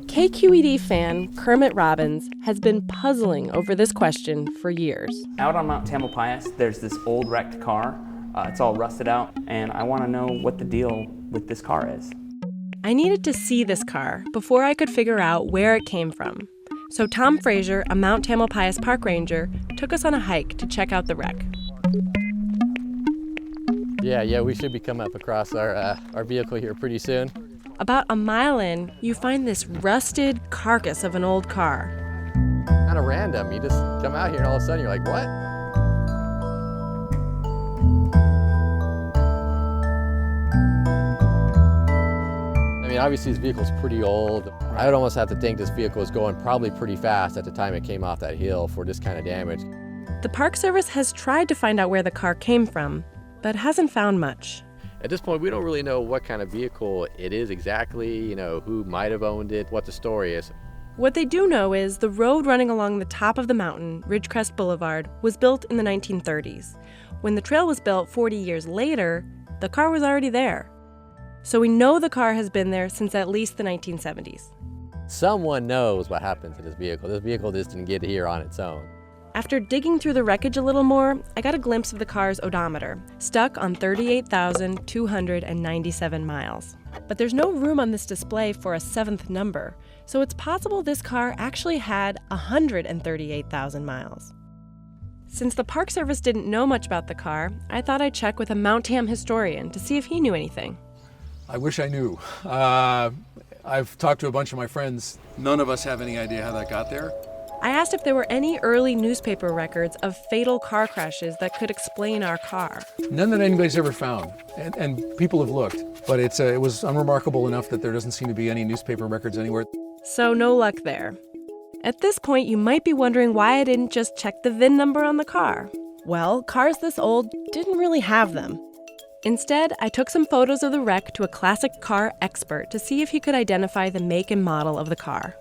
KQED fan Kermit Robbins has been puzzling over this question for years. Out on Mount Tamalpais, there's this old wrecked car. It's all rusted out, and I want to know what the deal with this car is. I needed to see this car before I could figure out where it came from. So Tom Frazier, a Mount Tamalpais park ranger, took us on a hike to check out the wreck. Yeah, we should be coming up across our vehicle here pretty soon. About a mile in, you find this rusted carcass of an old car. Kind of random. You just come out here and all of a sudden you're like, what? I mean, obviously this vehicle's pretty old. I would almost have to think this vehicle was going probably pretty fast at the time it came off that hill for this kind of damage. The Park Service has tried to find out where the car came from, but hasn't found much. At this point, we don't really know what kind of vehicle it is exactly, who might have owned it, what the story is. What they do know is the road running along the top of the mountain, Ridgecrest Boulevard, was built in the 1930s. When the trail was built 40 years later, the car was already there. So we know the car has been there since at least the 1970s. Someone knows what happened to this vehicle. This vehicle just didn't get here on its own. After digging through the wreckage a little more, I got a glimpse of the car's odometer, stuck on 38,297 miles. But there's no room on this display for a seventh number, so it's possible this car actually had 138,000 miles. Since the Park Service didn't know much about the car, I thought I'd check with a Mount Tam historian to see if he knew anything. I wish I knew. I've talked to a bunch of my friends. None of us have any idea how that got there. I asked if there were any early newspaper records of fatal car crashes that could explain our car. None that anybody's ever found, and people have looked, but it was unremarkable enough that there doesn't seem to be any newspaper records anywhere. So no luck there. At this point, you might be wondering why I didn't just check the VIN number on the car. Well, cars this old didn't really have them. Instead, I took some photos of the wreck to a classic car expert to see if he could identify the make and model of the car.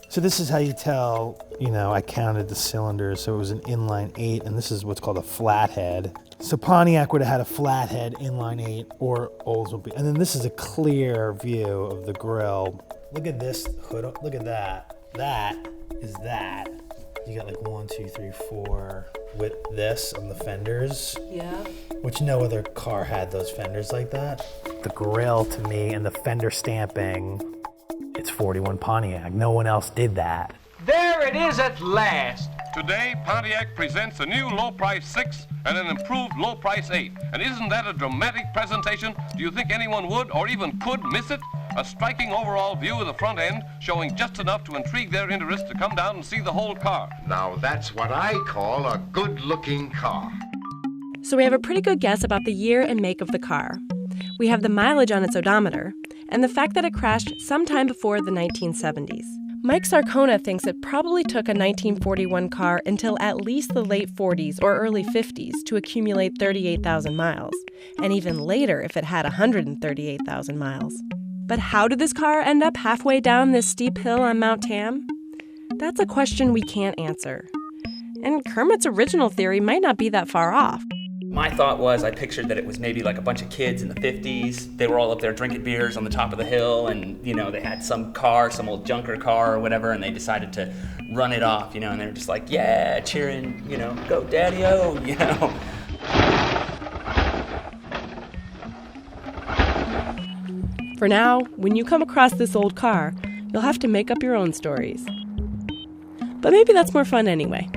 So this is how you tell, I counted the cylinders, so it was an inline 8, and this is what's called a flathead. So Pontiac would have had a flathead inline 8, or Oldsmobile. And then this is a clear view of the grille. Look at this hood, look at that. That is that. You got like 1, 2, 3, 4 with this on the fenders. Yeah. Which no other car had those fenders like that. The grille to me and the fender stamping, it's 41 Pontiac. No one else did that. There it is at last. Today, Pontiac presents a new low-price 6 and an improved low-price 8. And isn't that a dramatic presentation? Do you think anyone would or even could miss it? A striking overall view of the front end, showing just enough to intrigue their interest to come down and see the whole car. Now that's what I call a good-looking car. So we have a pretty good guess about the year and make of the car. We have the mileage on its odometer, and the fact that it crashed sometime before the 1970s. Mike Sarcona thinks it probably took a 1941 car until at least the late 40s or early 50s to accumulate 38,000 miles, and even later if it had 138,000 miles. But how did this car end up halfway down this steep hill on Mount Tam? That's a question we can't answer. And Kermit's original theory might not be that far off. My thought was I pictured that it was maybe like a bunch of kids in the 50s. They were all up there drinking beers on the top of the hill, and, they had some car, some old junker car or whatever, and they decided to run it off, and they were just like, yeah, cheering, go daddy-o, For now, when you come across this old car, you'll have to make up your own stories. But maybe that's more fun anyway.